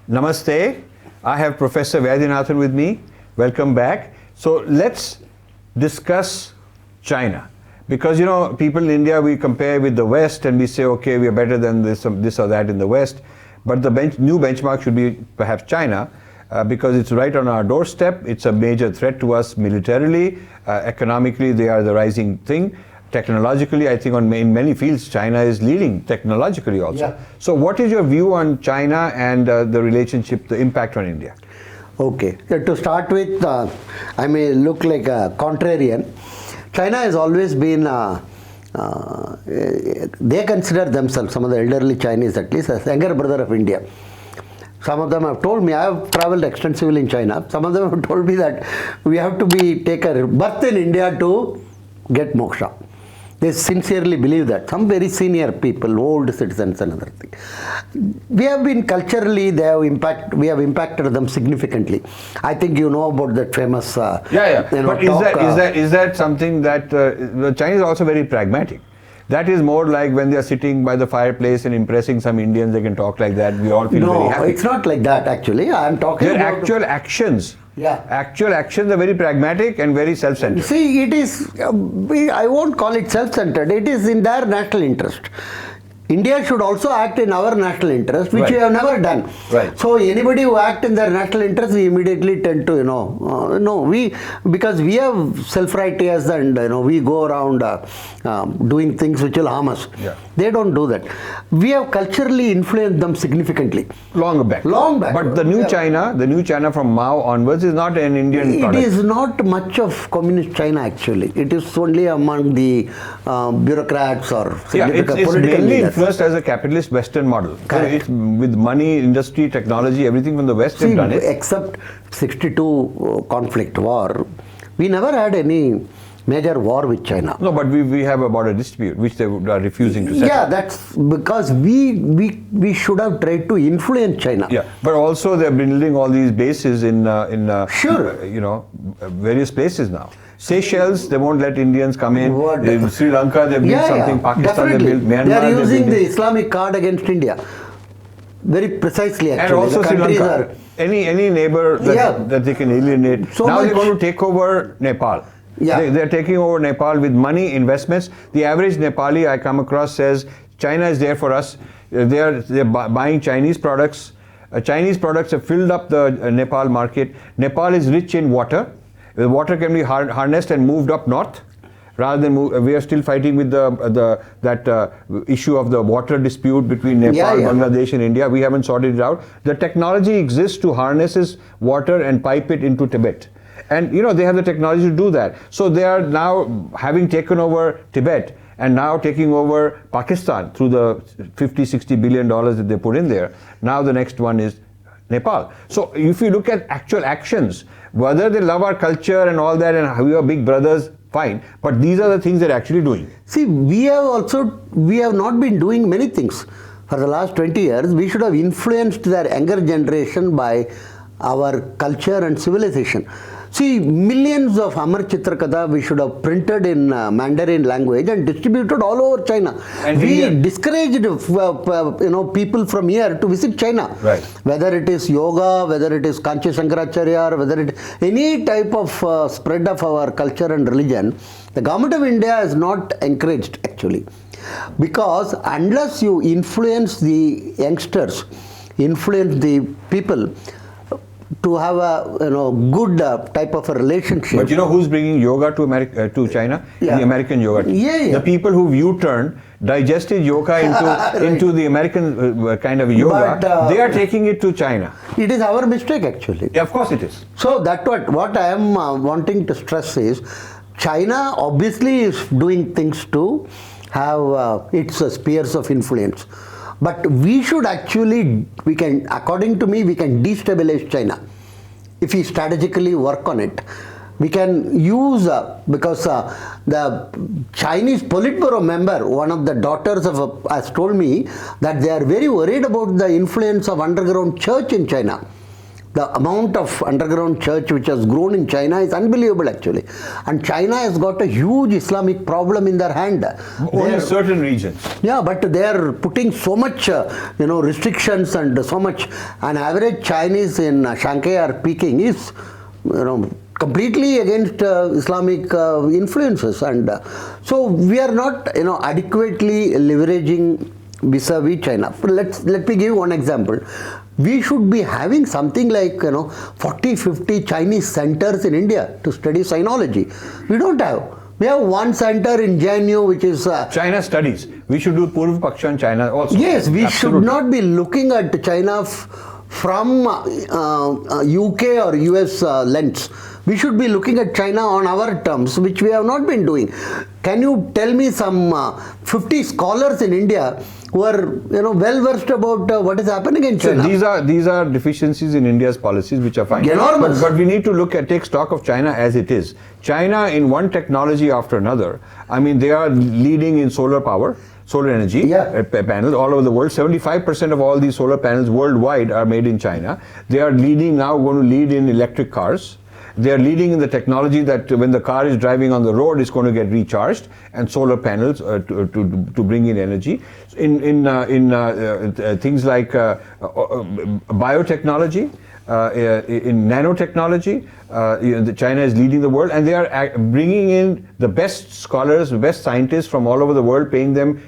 Namaste. I have Professor Vaidyanathan with me. Welcome back. So let's discuss China. Because, people in India, we compare with the West and we say, okay, we are better than this or that in the West. But the new benchmark should be perhaps China because it's right on our doorstep. It's a major threat to us militarily. Economically, they are the rising thing. Technologically, I think in many fields, China is leading technologically also. Yeah. So what is your view on China and the relationship, the impact on India? Okay. To start with, I may look like a contrarian. China has always been, they consider themselves, some of the elderly Chinese at least, as younger brother of India. Some of them have told me, I have traveled extensively in China, some of them have told me that we have to take a birth in India to get moksha. They sincerely believe that. Some very senior people, old citizens and other thing. We have been culturally, we have impacted them significantly. I think you know about that famous But is that something that the Chinese are also very pragmatic? That is more like when they are sitting by the fireplace and impressing some Indians, they can talk like that. We all feel very happy. No, it's not like that actually. I am talking Their about actual actions. Yeah. Actual actions are very pragmatic and very self-centered. See, it is, I won't call it self-centered, it is in their national interest. India should also act in our national interest, which we have never done. Right. So anybody who act in their national interest, we immediately tend to, because we have self-righteous and we go around doing things which will harm us. Yeah. They don't do that. We have culturally influenced them significantly. Long back. Long back. But the new China from Mao onwards is not an Indian product. It is not much of communist China actually. It is only among the bureaucrats or significant it's political mainly leaders. influenced as a capitalist Western model. Correct. So with money, industry, technology, everything from the West have done it. Except 62 conflict war, we never had any major war with China. No, but we have a border dispute which they are refusing to settle. Yeah, that's because we should have tried to influence China. Yeah, but also they're building all these bases in Sure. Various places now. Seychelles, they won't let Indians come in. In Sri Lanka, they built something. Pakistan, definitely. they built. Myanmar, they are using the built Islamic card against India. Very precisely, actually. and also the Sri countries Lanka. Any neighbor that they can alienate. So now much. they're going to take over Nepal. Yeah. They're taking over Nepal with money, investments. The average Nepali I come across says, China is there for us. They're buying Chinese products. Chinese products have filled up the Nepal market. Nepal is rich in water. The water can be harnessed and moved up north. Rather than we are still fighting with that issue of the water dispute between Nepal, Bangladesh and India. We haven't sorted it out. The technology exists to harness this water and pipe it into Tibet. And they have the technology to do that. So they are now having taken over Tibet and now taking over Pakistan through the $50-60 billion that they put in there. Now the next one is Nepal. So if you look at actual actions, whether they love our culture and all that and we are big brothers, fine. But these are the things they're actually doing. See, we have not been doing many things. For the last 20 years, we should have influenced their younger generation by our culture and civilization. See, millions of Amar Chitrakatha we should have printed in Mandarin language and distributed all over China. And we discouraged people from here to visit China. Right. Whether it is yoga, whether it is Kanchi Shankaracharya, whether it any type of spread of our culture and religion, the government of India has not encouraged actually. Because unless you influence the youngsters, influence the people, to have a good type of a relationship. But who's bringing yoga to China? Yeah. The American yoga. Yeah. The people who've U-turned, digested yoga into the American kind of yoga, but, they are taking it to China. It is our mistake actually. Yeah, of course it is. So that's what I am wanting to stress is, China obviously is doing things to have its spheres of influence. But we should actually, according to me, we can destabilize China. If we strategically work on it, we can use, because the Chinese Politburo member, one of the daughters of has told me that they are very worried about the influence of underground church in China. The amount of underground church which has grown in China is unbelievable actually. And China has got a huge Islamic problem in their hand. Only in certain regions. Yeah, but they are putting so much, restrictions and so much. An average Chinese in Shanghai or Peking is, completely against Islamic influences, and so we are not, adequately leveraging vis-a-vis China. Let me give one example. We should be having something like 40-50 Chinese centers in India to study sinology. We don't have. We have one center in JNU which is China studies. We should do Purva Paksha in China also. Yes, we Absolutely. should not be looking at China from UK or US lens. We should be looking at China on our terms, which we have not been doing. Can you tell me some 50 scholars in India who are well versed about what is happening in China? So these are deficiencies in India's policies which are fine. Enormous. But we need to take stock of China as it is. China, in one technology after another, I mean, they are leading in solar power. Solar energy panels all over the world. 75% of all these solar panels worldwide are made in China. They are leading now, going to lead in electric cars. They are leading in the technology that when the car is driving on the road, it's going to get recharged, and solar panels to bring in energy. In things like biotechnology, in nanotechnology, China is leading the world, and they are bringing in the best scholars, the best scientists from all over the world, paying them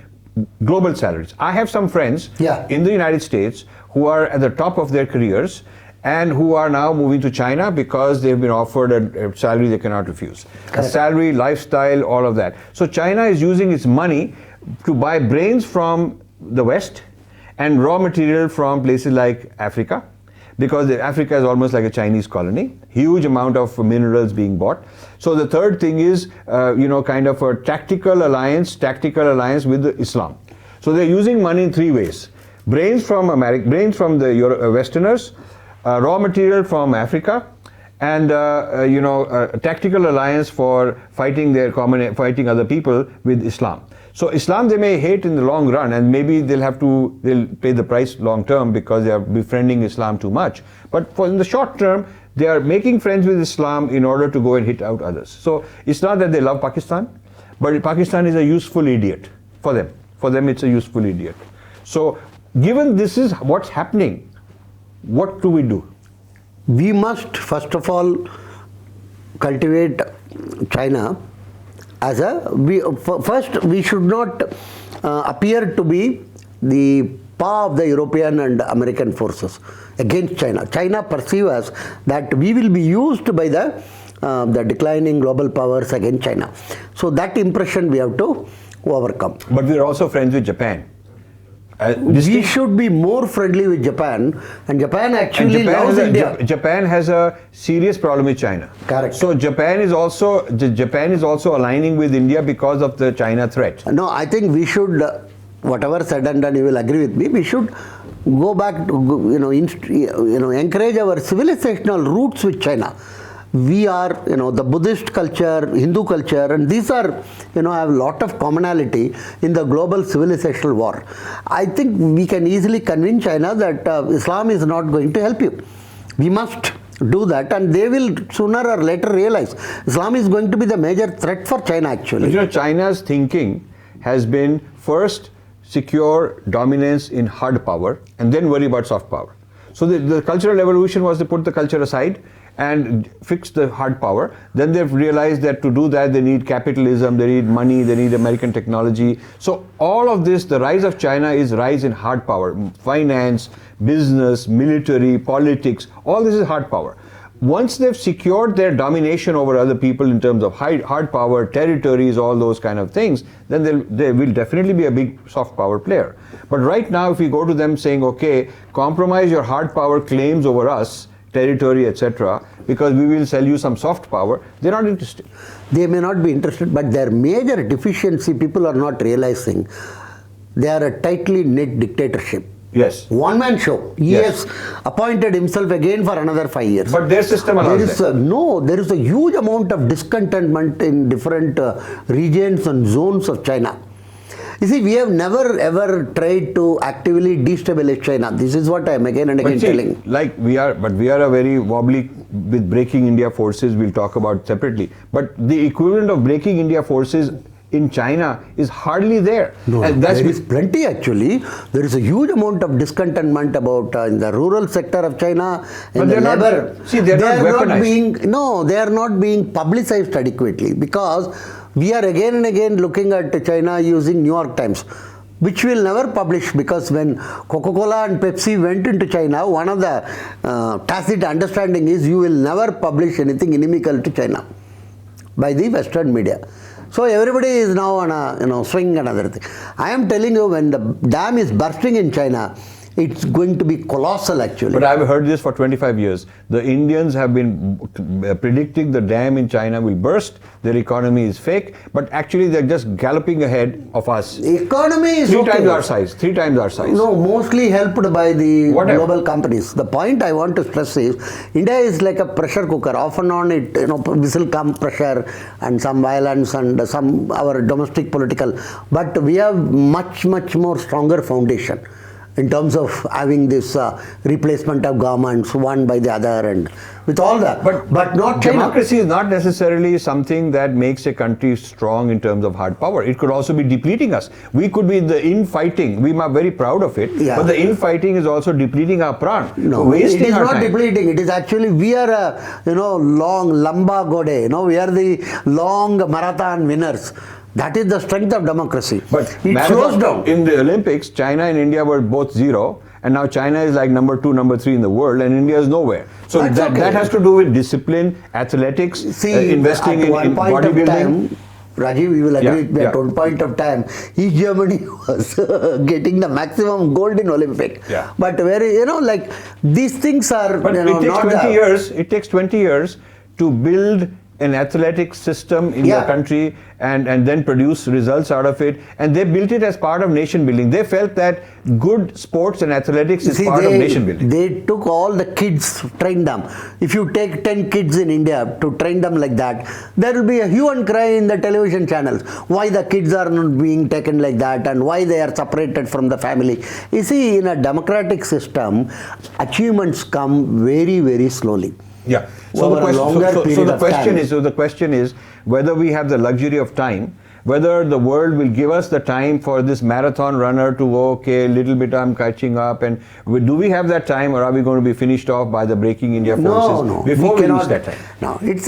global salaries. I have some friends in the United States who are at the top of their careers and who are now moving to China because they've been offered a salary they cannot refuse. A salary, lifestyle, all of that. So China is using its money to buy brains from the West and raw material from places like Africa, because Africa is almost like a Chinese colony, huge amount of minerals being bought. So the third thing is, kind of a tactical alliance with Islam. So they're using money in three ways: brains from America, brains from the Westerners, raw material from Africa, and a tactical alliance for fighting other people with Islam. So Islam they may hate in the long run, and maybe they'll pay the price long term because they are befriending Islam too much. But in the short term, they are making friends with Islam in order to go and hit out others. So it's not that they love Pakistan, but Pakistan is a useful idiot for them. For them, it's a useful idiot. So given this is what's happening, what do we do? We must first of all cultivate China as first we should not appear to be the paw of the European and American forces against China. China perceives us that we will be used by the declining global powers against China. So that impression we have to overcome. But we are also friends with Japan. We should be more friendly with Japan, and Japan actually loves India. Japan has a serious problem with China. Correct. So Japan is also aligning with India because of the China threat. No, I think we should, whatever said and done, you will agree with me. We should go back to encourage our civilizational roots with China. We are, the Buddhist culture, Hindu culture, and these are, have a lot of commonality in the global civilizational war. I think we can easily convince China that Islam is not going to help you. We must do that, and they will sooner or later realize Islam is going to be the major threat for China actually. But China's thinking has been first secure dominance in hard power and then worry about soft power. So the cultural evolution was to put the culture aside and fix the hard power. Then they've realized that to do that they need capitalism, they need money, they need American technology. So all of this, the rise of China is rise in hard power. Finance, business, military, politics, all this is hard power. Once they've secured their domination over other people in terms of hard power, territories, all those kind of things, then they will definitely be a big soft power player. But right now, if we go to them saying, okay, compromise your hard power claims over us, territory, etc., because we will sell you some soft power, they're not interested. They may not be interested, but their major deficiency people are not realizing. They are a tightly knit dictatorship. Yes. One man show. He has appointed himself again for another 5 years. But their system allows that. There is a huge amount of discontentment in different regions and zones of China. You see, we have never ever tried to actively destabilize China. This is what I am again and again telling. Like we are a very wobbly with breaking India forces. We'll talk about separately. But the equivalent of breaking India forces in China is hardly there. No, and that's there is plenty actually. There is a huge amount of discontentment about in the rural sector of China. But they're not. See, they're not weaponized. They are not being publicized adequately because we are again and again looking at China using New York Times, which will never publish, because when Coca-Cola and Pepsi went into China, one of the tacit understanding is you will never publish anything inimical to China by the Western media. So everybody is now on a swing and other thing. I am telling you, when the dam is bursting in China, it's going to be colossal actually. But I've heard this for 25 years. The Indians have been predicting the dam in China will burst, their economy is fake, but actually they're just galloping ahead of us. Economy is three times our size. No, mostly helped by the global companies. The point I want to stress is, India is like a pressure cooker. Off and on it, will come pressure and some violence and some our domestic political. But we have much more stronger foundation in terms of having this replacement of governments one by the other and with all that. But not China. Democracy is not necessarily something that makes a country strong in terms of hard power. It could also be depleting us. We could be the infighting. We are very proud of it. Yeah. But the infighting is also depleting our pran. No, it is not depleting. It is actually, we are a long lamba gode. We are the long marathon winners. That is the strength of democracy. But it slows down. In the Olympics, China and India were both 0, and now China is like number 2, number 3 in the world, and India is nowhere. So that has to do with discipline, athletics, investing in bodybuilding. Rajiv, you will agree with me, at one point of time, East Germany was getting the maximum gold in Olympic. Yeah. But like these things are, but it takes 20 years. It takes 20 years to build an athletic system in the country and then produce results out of it, and they built it as part of nation building. They felt that good sports and athletics is part of nation building. They took all the kids, trained them. If you take 10 kids in India to train them like that, there will be a hue and cry in the television channels. Why the kids are not being taken like that and why they are separated from the family. You see, in a democratic system, achievements come very slowly. Yeah. So the question is whether we have the luxury of time, whether the world will give us the time for this marathon runner to go, okay, little bit I'm catching up, and do we have that time, or are we going to be finished off by the breaking India forces before we reach that time? No, you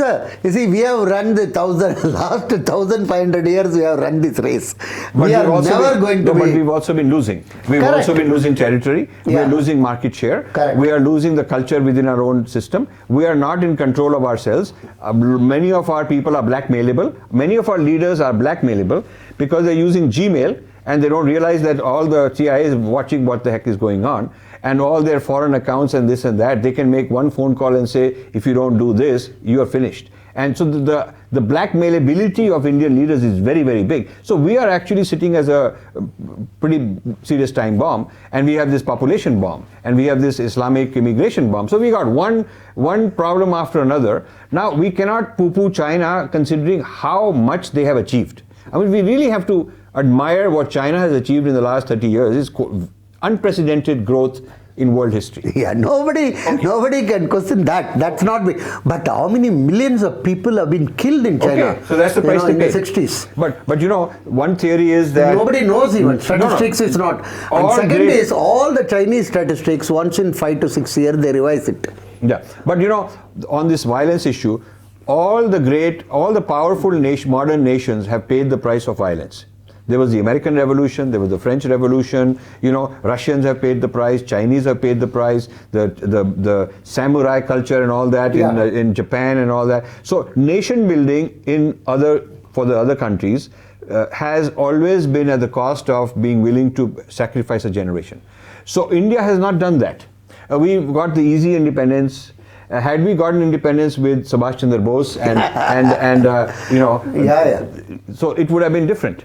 see, we have run the last 1,500 years we have run this race. But we are never going to be... But we've also been losing. We've also been losing territory. We are losing market share. Correct. We are losing the culture within our own system. We are not in control of ourselves. Many of our people are blackmailable. Many of our leaders are blackmailable because they're using Gmail and they don't realize that all the CIA is watching what the heck is going on, and all their foreign accounts and this and that. They can make one phone call and say, if you don't do this, you are finished. And so the blackmailability of Indian leaders is very big. So we are actually sitting as a pretty serious time bomb, and we have this population bomb, and we have this Islamic immigration bomb. So we got one problem after another. Now we cannot poo-poo China considering how much they have achieved. I mean, we really have to admire what China has achieved in the last 30 years. It's unprecedented growth in world history. Yeah, nobody can question that. That's not big. But how many millions of people have been killed in China? Okay, so that's the price to pay. In the 60s. But one theory is that nobody knows even. Statistics is not. And second is all the Chinese statistics, once in 5 to 6 years, they revise it. Yeah, but on this violence issue, all the powerful modern nations have paid the price of violence. There was the American Revolution, there was the French Revolution, Russians have paid the price, Chinese have paid the price, the samurai culture and all that in Japan and all that. So nation building for the other countries has always been at the cost of being willing to sacrifice a generation. So India has not done that. We got the easy independence. Had we gotten independence with Subhash Chandra Bose so it would have been different.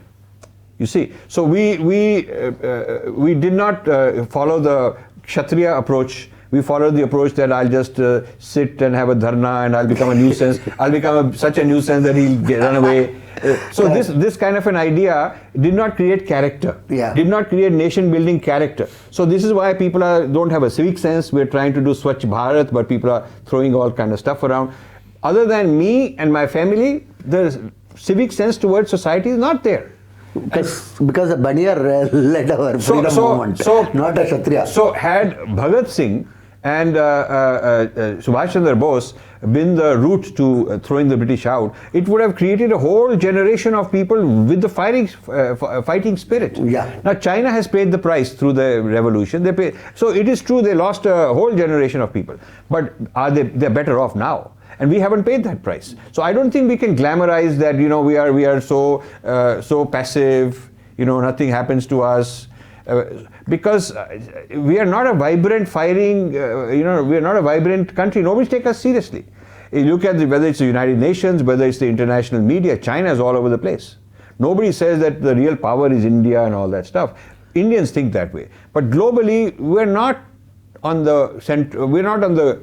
You see, so we did not follow the Kshatriya approach We followed the approach that I'll just sit and have a dharna and I'll become a nuisance. I'll become such a nuisance that he'll run away. So this kind of an idea did not create character, did not create nation-building character. So this is why people don't have a civic sense. We're trying to do Swachh Bharat, but people are throwing all kind of stuff around. Other than me and my family, the civic sense towards society is not there. Because a Baniyar led our freedom movement, not a Kshatriya. So had Bhagat Singh and Subhash Chandra Bose been the route to throwing the British out, it would have created a whole generation of people with the fighting spirit. Now China has paid the price through the revolution. So it is true they lost a whole generation of people, but they're better off now. And we haven't paid that price. So I don't think we can glamorize that, we are so passive, nothing happens to us. Because we are not a vibrant firing, we are not a vibrant country. Nobody takes us seriously. You look at whether it's the United Nations, whether it's the international media, China is all over the place. Nobody says that the real power is India and all that stuff. Indians think that way. But globally, we're not on the center, we're not on the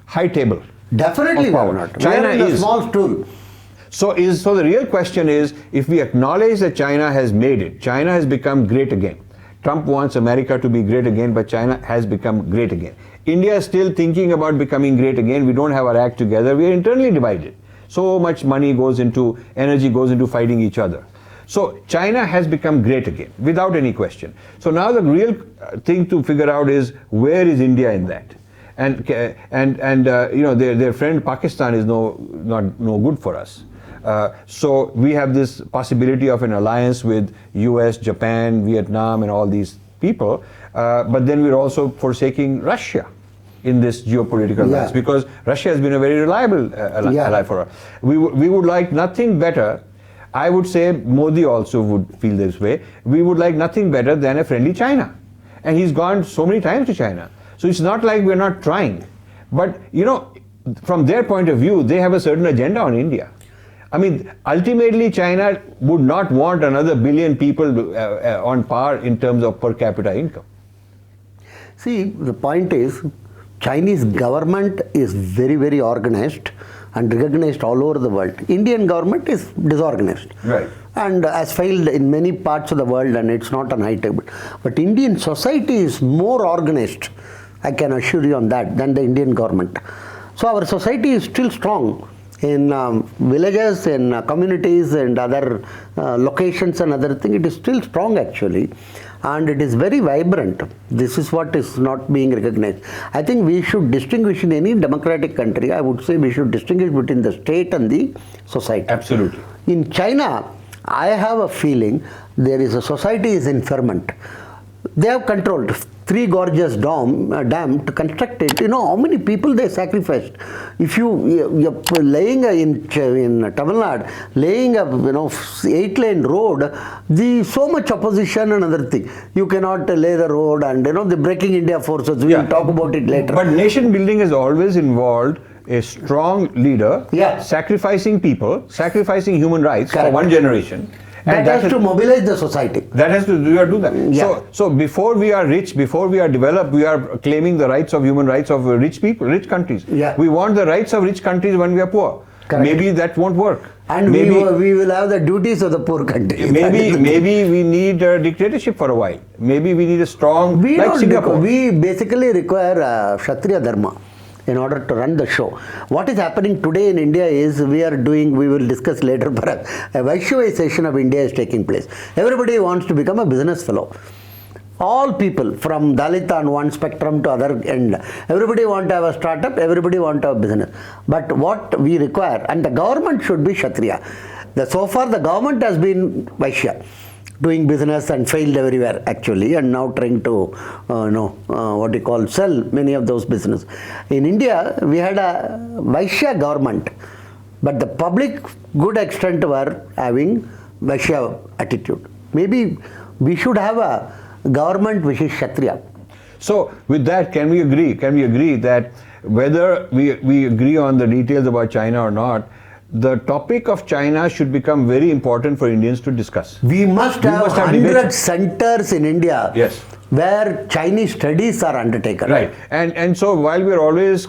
high table. Definitely not. China is a small stool. So the real question is, if we acknowledge that China has made it, China has become great again. Trump wants America to be great again, but China has become great again. India is still thinking about becoming great again. We don't have our act together. We are internally divided. So much money energy goes into fighting each other. So China has become great again, without any question. So now the real thing to figure out is, where is India in that? And their friend Pakistan is no good for us. So we have this possibility of an alliance with US, Japan, Vietnam and all these people, but then we're also forsaking Russia in this geopolitical alliance, because Russia has been a very reliable ally for us. We would like nothing better. I would say Modi also would feel this way. We would like nothing better than a friendly China. And he's gone so many times to China. So it's not like we're not trying. But, from their point of view, they have a certain agenda on India. I mean, ultimately, China would not want another billion people on par in terms of per capita income. See, the point is, Chinese government is very, very organized and recognized all over the world. Indian government is disorganized. Right. And has failed in many parts of the world, and it's not on high table. But Indian society is more organized, I can assure you on that, than the Indian government. So our society is still strong in villages, in communities and other locations and other things. It is still strong actually, and it is very vibrant. This is what is not being recognized. I think we should distinguish in any democratic country. I would say we should distinguish between the state and the society. Absolutely. In China, I have a feeling there is a society is in ferment. They have controlled Three Gorges dam to construct it. How many people they sacrificed. If you're laying in Tamil Nadu, laying a 8-lane road, so much opposition and other thing. You cannot lay the road, and the breaking India forces. We will talk about it later. But nation building has always involved a strong leader sacrificing people, sacrificing human rights for one generation. That has to mobilize the society. That has to do that. So before we are rich, before we are developed, we are claiming the rights of human rights of rich people, rich countries. We want the rights of rich countries when we are poor. Correct. Maybe that won't work. And maybe we will have the duties of the poor country. Maybe we need a dictatorship for a while. Maybe we need a strong, Singapore. We basically require Kshatriya Dharma in order to run the show. What is happening today in India is we will discuss later perhaps, a Vaishyavisation of India is taking place. Everybody wants to become a business fellow. All people from Dalit on one spectrum to other end. Everybody want to have a startup, everybody want to have business. But what we require, and the government should be Kshatriya. So far the government has been Vaishya, doing business and failed everywhere actually, and now trying to sell many of those business. In India we had a Vaishya government, but the public good extent were having Vaishya attitude. Maybe we should have a government which is Kshatriya. So with that, can we agree that whether we agree on the details about China or not, the topic of China should become very important for Indians to discuss? We must have 100 centers in India where Chinese studies are undertaken. Right, and so while we're always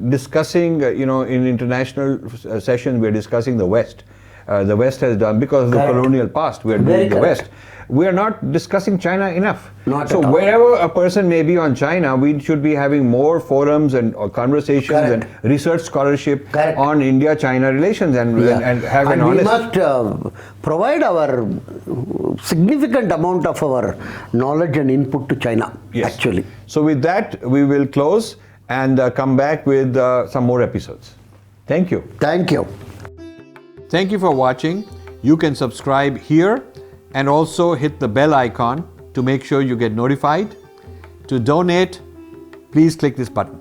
discussing, in international sessions, we're discussing the West. The West has done, because of the Correct. colonial past, we're Very doing the correct. West. We are not discussing China enough. Not so at all. wherever a person may be on China, we should be having more forums and conversations Correct. and research scholarship Correct. on India-China relations and have an and we honest. must provide our significant amount of our knowledge and input to China, Yes. actually. So with that, we will close and come back with some more episodes. Thank you. Thank you. Thank you for watching. You can subscribe here and also hit the bell icon to make sure you get notified. To donate, please click this button.